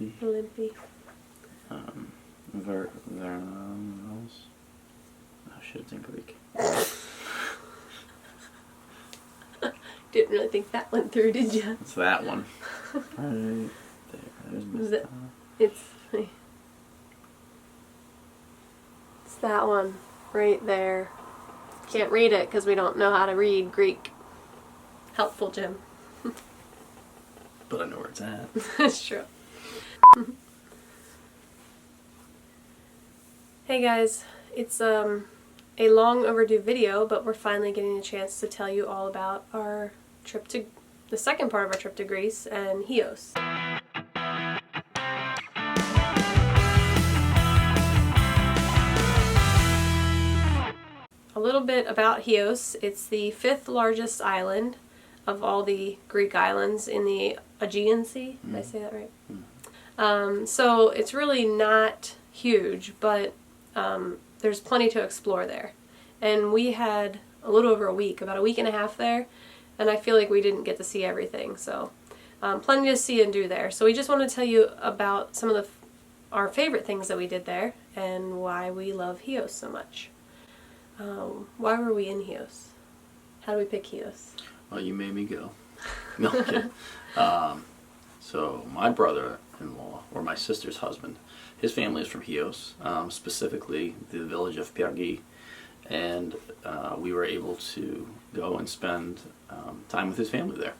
Olympi. Olympi. Vernos. Oh shit, it's in Greek. Didn't really think that went through, did you? It's that one. Right there. There's Mesta. It's that one right there. Can't read it because we don't know how to read Greek. Helpful, Jim. But I know where it's at. It's true. Hey guys, it's a long overdue video, but we're finally getting a chance to tell you all about our trip to the second part of our trip to Greece and Chios. A little bit about Chios. It's the 5th largest island of all the Greek islands in the Aegean Sea. Did I say that right? So it's really not huge, but there's plenty to explore there. And we had a little over a week, about a week and a half there, and I feel like we didn't get to see everything. So plenty to see and do there. So we just want to tell you about some of our favorite things that we did there and why we love Chios so much. Why were we in Chios? How do we pick Chios? Well, you made me go. No, I'm kidding. So my brother-in-law, or my sister's husband, his family is from Chios, specifically the village of Pyrgi, and we were able to go and spend time with his family there.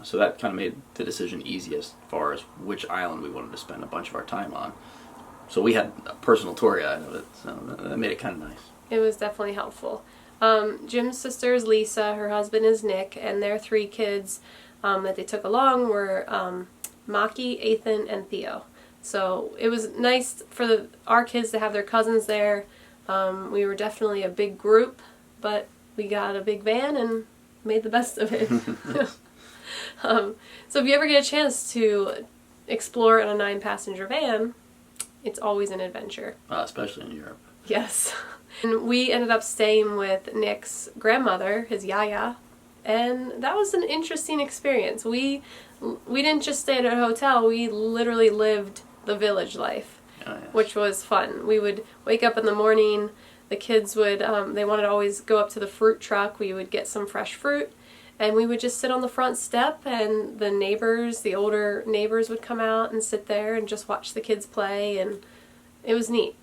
So that kind of made the decision easy as far as which island we wanted to spend a bunch of our time on. So we had a personal tour guide of it, so that made it kind of nice. It was definitely helpful. Jim's sister is Lisa, her husband is Nick, and their 3 kids that they took along were Maki, Ethan, and Theo. So it was nice for our kids to have their cousins there. We were definitely a big group, but we got a big van and made the best of it. So if you ever get a chance to explore in a 9-passenger van, it's always an adventure. Especially in Europe. Yes. And we ended up staying with Nick's grandmother, his yaya, and that was an interesting experience. We didn't just stay at a hotel, we literally lived the village life, which was fun. We would wake up in the morning, the kids would, they wanted to always go up to the fruit truck, we would get some fresh fruit, and we would just sit on the front step, and the neighbors, the older neighbors would come out and sit there and just watch the kids play, and it was neat.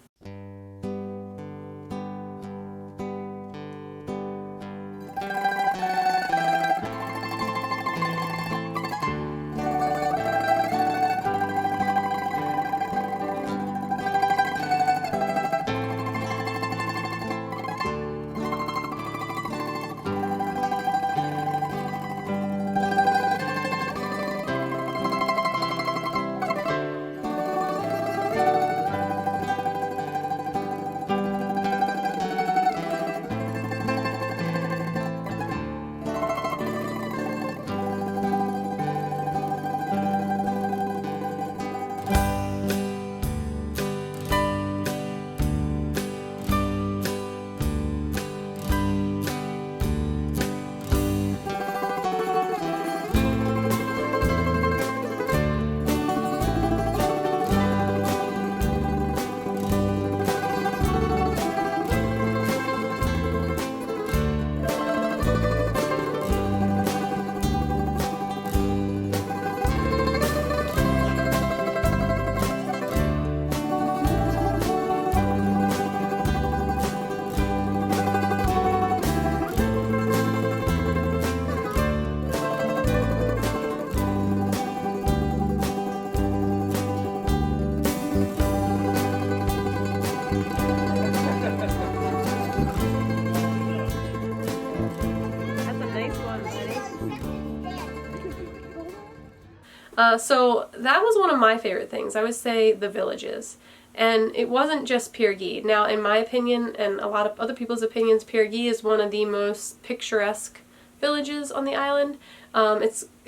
So that was one of my favorite things. I would say the villages. And it wasn't just Pyrgi. Now, in my opinion, and a lot of other people's opinions, Pyrgi is one of the most picturesque villages on the island.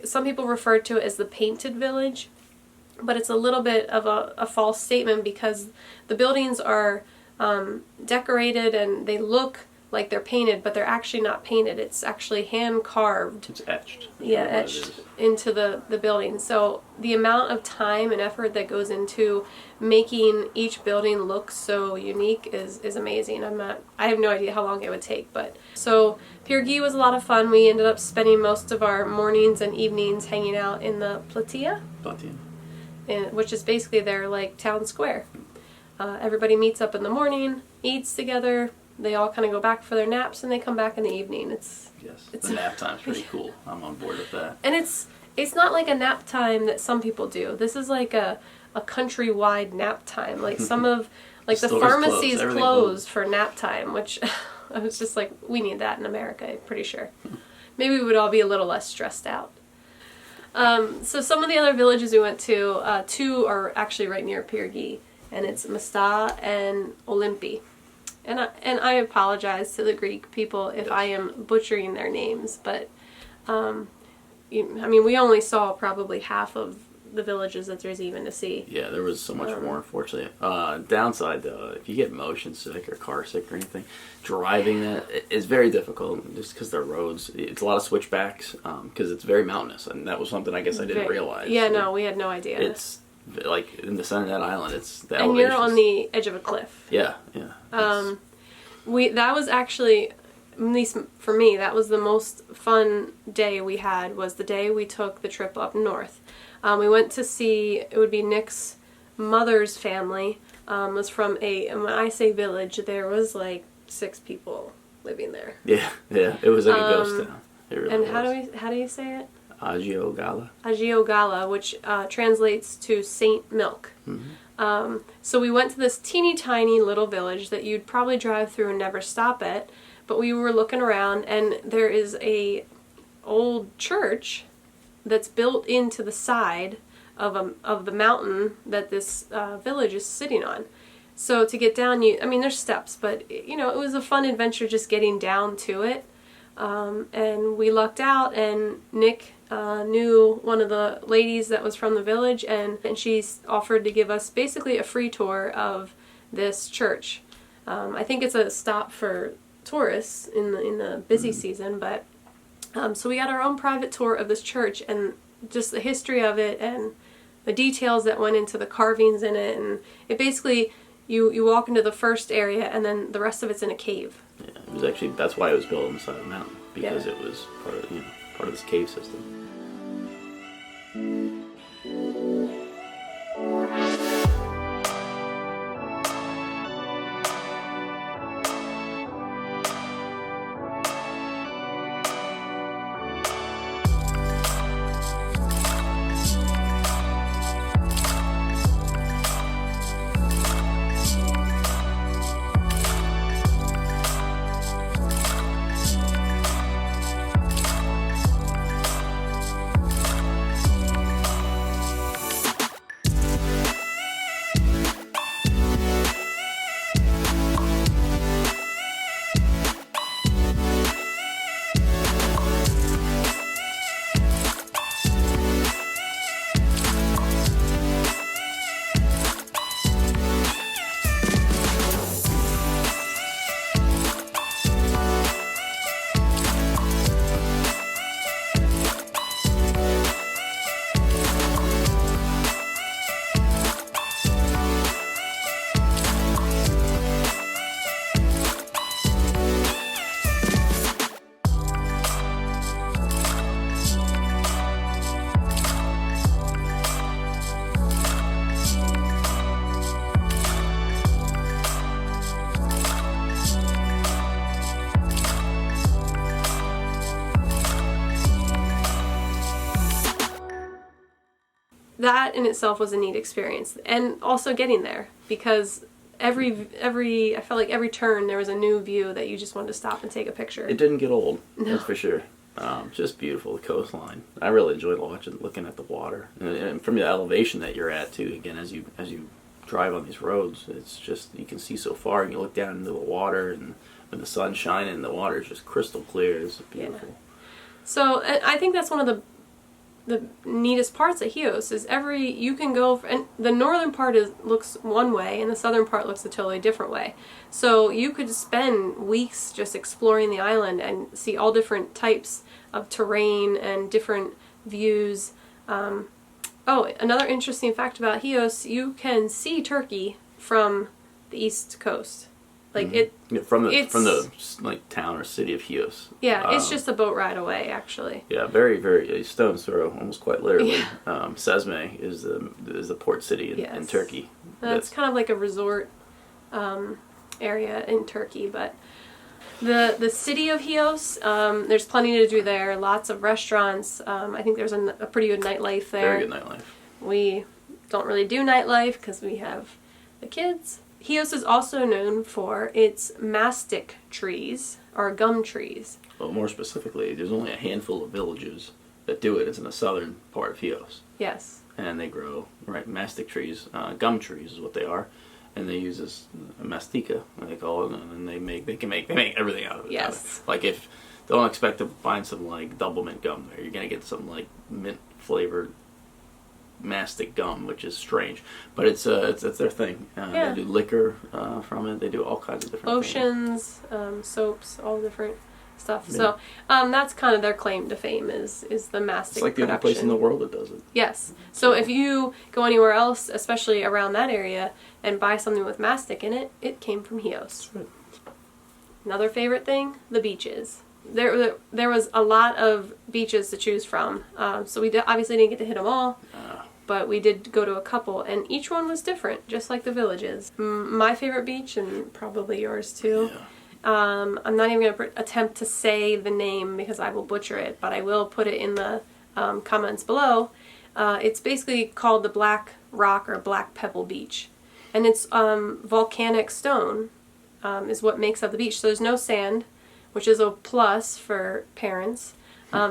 Some people refer to it as the painted village, but it's a little bit of a false statement because the buildings are decorated and they look like they're painted, but they're actually not painted. It's actually hand carved. It's etched. Yeah, etched into the building. So the amount of time and effort that goes into making each building look so unique is amazing. I have no idea how long it would take, but so Pyrgi was a lot of fun. We ended up spending most of our mornings and evenings hanging out in the platea, which is basically their like town square. Everybody meets up in the morning, eats together. They all kind of go back for their naps, and they come back in the evening. It's the nap time's pretty cool. I'm on board with that. And it's not like a nap time that some people do. This is like a countrywide nap time. Like some of like the pharmacies closed for nap time, which I was just like, we need that in America. I'm pretty sure. Maybe we would all be a little less stressed out. So some of the other villages we went to, two are actually right near Pyrgi, and it's Mesta and Olympi. And I apologize to the Greek people if I am butchering their names, but we only saw probably half of the villages that there's even to see. Yeah, there was so much more, unfortunately. Downside, though, if you get motion sick or car sick or anything, driving that is very difficult just because the roads, it's a lot of switchbacks because it's very mountainous, and that was something I guess I didn't realize. Yeah, no, we had no idea. It's like in the center of that island, it's the and elevations. You're on the edge of a cliff. Yeah. That was actually, at least for me, that was the most fun day we had, was the day we took the trip up north. We went to see, it would be Nick's mother's family, was from when I say village, there was like 6 people living there. Yeah, it was like a ghost town. It really and how do you say it? Agio Gala. Agio Gala, which translates to Saint Milk. Mm-hmm. So we went to this teeny tiny little village that you'd probably drive through and never stop at, but we were looking around, and there is a old church that's built into the side of the mountain that this village is sitting on. So to get down, there's steps, but it was a fun adventure just getting down to it. And we lucked out, and Nick knew one of the ladies that was from the village, and she offered to give us basically a free tour of this church. I think it's a stop for tourists in the busy season, but so we got our own private tour of this church and just the history of it and the details that went into the carvings in it, and it basically you walk into the first area and then the rest of it's in a cave. Yeah, it was actually, that's why it was built on the side of the mountain, because it was part of this cave system. That in itself was a neat experience, and also getting there, because I felt like every turn there was a new view that you just wanted to stop and take a picture. It didn't get old, no. That's for sure. Just beautiful, the coastline. I really enjoyed looking at the water, and from the elevation that you're at too. Again, as you drive on these roads, it's just, you can see so far, and you look down into the water, and when the sun's shining, the water is just crystal clear. It's beautiful. Yeah. So I think that's one of the the neatest parts of Chios is you can go, and the northern part looks one way and the southern part looks a totally different way. So you could spend weeks just exploring the island and see all different types of terrain and different views. Another interesting fact about Chios, you can see Turkey from the east coast. Like from the like town or city of Chios. Yeah, it's just a boat ride away, actually. Yeah, very, very a stone's throw, almost quite literally. Yeah. Sesme is the port city in Turkey. That's kind of like a resort area in Turkey, but the city of Chios, there's plenty to do there. Lots of restaurants. I think there's a pretty good nightlife there. Very good nightlife. We don't really do nightlife because we have the kids. Chios is also known for its mastic trees, or gum trees. Well, more specifically, there's only a handful of villages that do it. It's in the southern part of Chios. Yes. And they grow, mastic trees, gum trees is what they are. And they use this mastica, they call it, and they can make everything out of it. Yes. Like don't expect to find some like double mint gum there. You're gonna get some like mint flavored mastic gum, which is strange, but it's their thing. They do liquor from it. They do all kinds of different lotions, soaps, all different stuff. Yeah. So that's kind of their claim to fame is the mastic. It's like the only place in the world that does it. Yes. So if you go anywhere else, especially around that area, and buy something with mastic in it, it came from Chios. Right. Another favorite thing, the beaches. There was a lot of beaches to choose from, so we obviously didn't get to hit them all. But we did go to a couple, and each one was different, just like the villages. My favorite beach, and probably yours too. Yeah. I'm not even going to attempt to say the name because I will butcher it, but I will put it in the comments below. It's basically called the Black Rock or Black Pebble Beach. And it's volcanic stone is what makes up the beach. So there's no sand, which is a plus for parents.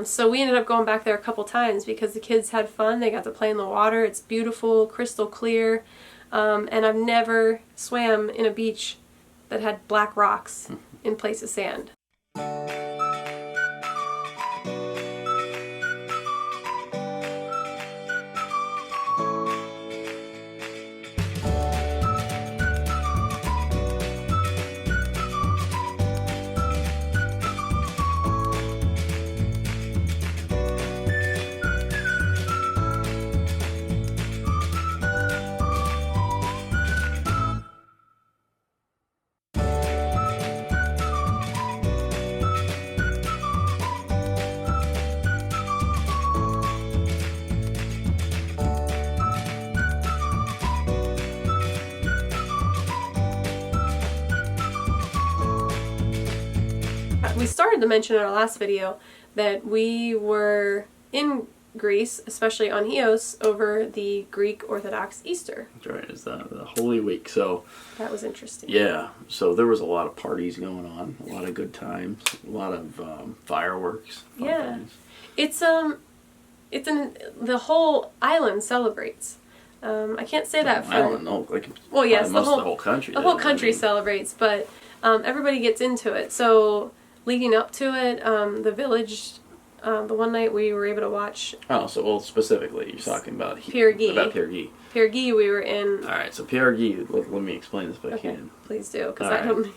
So we ended up going back there a couple times because the kids had fun. They got to play in the water. It's beautiful, crystal clear. And I've never swam in a beach that had black rocks in place of sand. We started to mention in our last video that we were in Greece, especially on Chios, over the Greek Orthodox Easter. That's right, it's the Holy Week. So that was interesting. Yeah, so there was a lot of parties going on, a lot of good times, a lot of fireworks. Yeah, things. The whole island celebrates. I can't say that for island. No, well, yes, the whole country. The whole country celebrates, but everybody gets into it. So leading up to it, the village. The one night we were able to watch. Oh, so specifically, you're talking about Pyrgi. About Pyrgi. Pyrgi, we were in. All right, so Pyrgi. Let me explain this if I can. Please do, because I don't.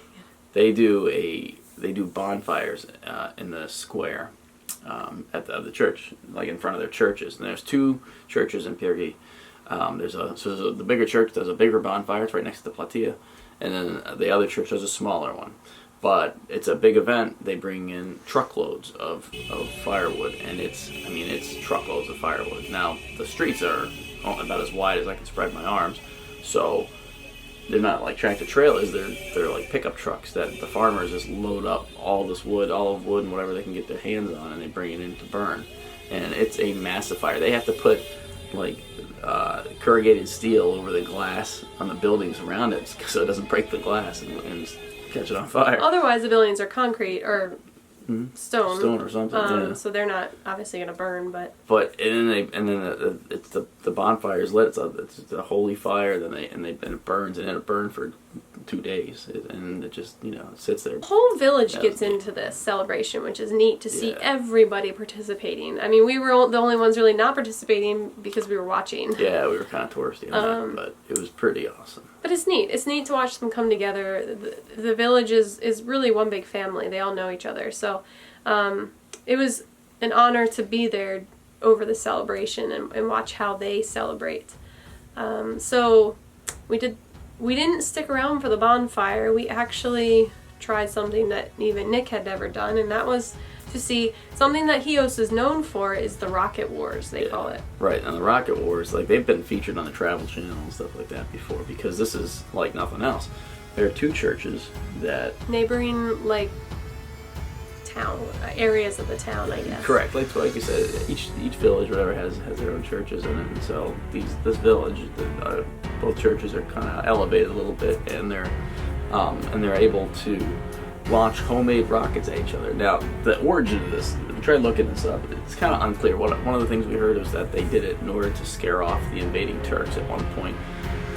They do bonfires in the square at the church, like in front of their churches. And there's two churches in Pyrgi. So the bigger church does a bigger bonfire. It's right next to the platea, and then the other church does a smaller one. But it's a big event. They bring in truckloads of firewood, and it's truckloads of firewood. Now the streets are about as wide as I can spread my arms, so they're not like tractor trailers. They're like pickup trucks that the farmers just load up all this wood, olive wood, and whatever they can get their hands on, and they bring it in to burn. And it's a massive fire. They have to put like corrugated steel over the glass on the buildings around it so it doesn't break the glass and catch it on fire. Otherwise, the buildings are concrete or stone or something. So they're not obviously going to burn. But it's the bonfire is lit. It's the holy fire. Then it burns, and it'll burn for 2 days, and it just, it sits there. The whole village That gets was neat. into this celebration, which is neat to see Yeah. everybody participating. I mean, we were the only ones really not participating because we were watching. Yeah, we were kind of touristy on that, but it was pretty awesome. But it's neat. It's neat to watch them come together. The village is really one big family. They all know each other. So it was an honor to be there over the celebration and watch how they celebrate. So we didn't stick around for the bonfire. We actually tried something that even Nick had never done, and that was to see something that Chios is known for is the rocket wars, they call it. Right, and the rocket wars, like, they've been featured on the Travel Channel and stuff like that before, because this is like nothing else. There are 2 churches that... Neighboring, like, town, areas of the town, I guess. Correct, like you said, each village, whatever, has their own churches in it, and so this village, both churches are kind of elevated a little bit, and they're able to launch homemade rockets at each other. Now, the origin of this, we tried looking this up, it's kind of unclear. One of the things we heard was that they did it in order to scare off the invading Turks at one point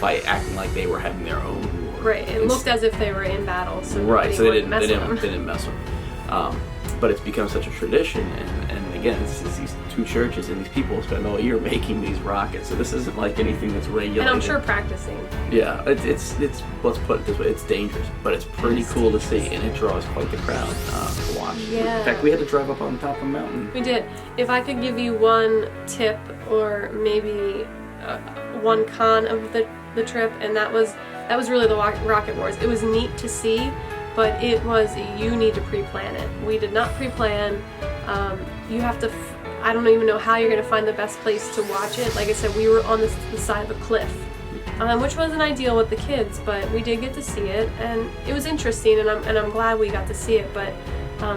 by acting like they were having their own war. Right, it looked as if they were in battle, so right, so they didn't mess with them. But it's become such a tradition, and again, it's these 2 churches, and these people spend all year making these rockets, so this isn't like anything that's regulated. And I'm sure practicing. Yeah, it's let's put it this way, it's dangerous, but it's pretty cool to see, and it draws quite the crowd to watch. Yeah. In fact, we had to drive up on top of a mountain. We did. If I could give you one tip, or maybe one con of the trip, and that was really the rocket wars. It was neat to see, but it was, you need to pre-plan it. We did not pre-plan. You have to, I don't even know how you're going to find the best place to watch it. Like I said, we were on the side of a cliff, which wasn't ideal with the kids, but we did get to see it, and it was interesting, and I'm glad we got to see it, but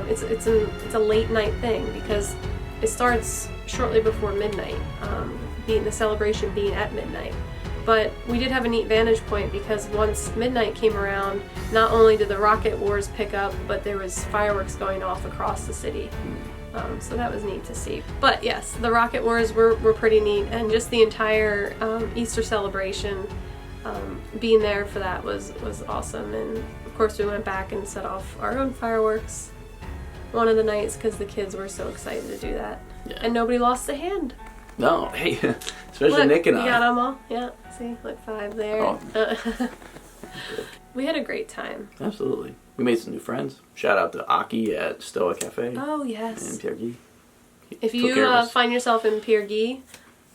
it's a late night thing, because it starts shortly before midnight, the celebration being at midnight. But we did have a neat vantage point, because once midnight came around, not only did the rocket wars pick up, but there was fireworks going off across the city. So that was neat to see. But yes, the rocket wars were pretty neat, and just the entire Easter celebration, being there for that was awesome. And of course we went back and set off our own fireworks one of the nights, because the kids were so excited to do that. Yeah. And nobody lost a hand. No, hey, especially Look, Nick and I. You got them all? Yeah, see, like 5 there. Oh. We had a great time. Absolutely. We made some new friends. Shout out to Aki at Stoa Cafe. Oh, yes. And Pyrgi. If you find yourself in Pyrgi,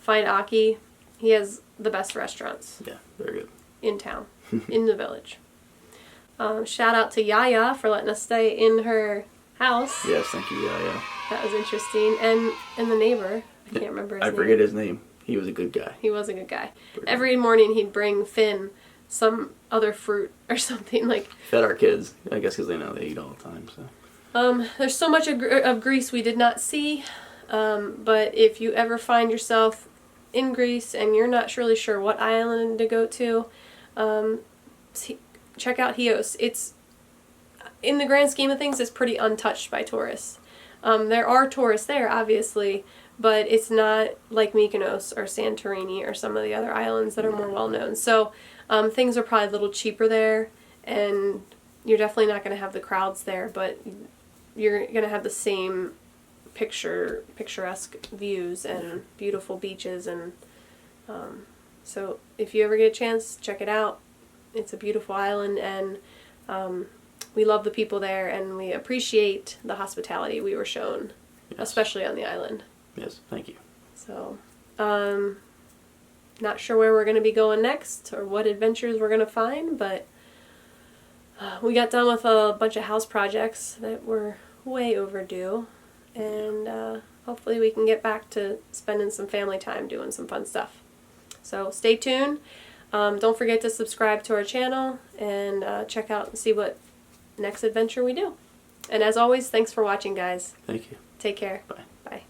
find Aki. He has the best restaurants. Yeah, very good. In town, in the village. Shout out to Yaya for letting us stay in her house. Yes, thank you, yeah. That was interesting. And the neighbor, I can't remember his name. I forget his name. He was a good guy. He was a good guy. Every morning he'd bring Finn some other fruit or something, like. Fed our kids, I guess, because they know they eat all the time. So. There's so much of Greece we did not see, but if you ever find yourself in Greece and you're not really sure what island to go to, check out Chios. It's, in the grand scheme of things, it's pretty untouched by tourists. There are tourists there, obviously, but it's not like Mykonos or Santorini or some of the other islands that are more well known. So things are probably a little cheaper there, and you're definitely not going to have the crowds there, but you're going to have the same picturesque views and beautiful beaches, and so if you ever get a chance, check it out. It's a beautiful island, and we love the people there, and we appreciate the hospitality we were shown, especially on the island. Yes, thank you. So, not sure where we're going to be going next or what adventures we're going to find, but we got done with a bunch of house projects that were way overdue, and hopefully we can get back to spending some family time doing some fun stuff. So stay tuned. Don't forget to subscribe to our channel and check out and see what next adventure we do. And as always, thanks for watching, guys. Thank you. Take care. Bye. Bye.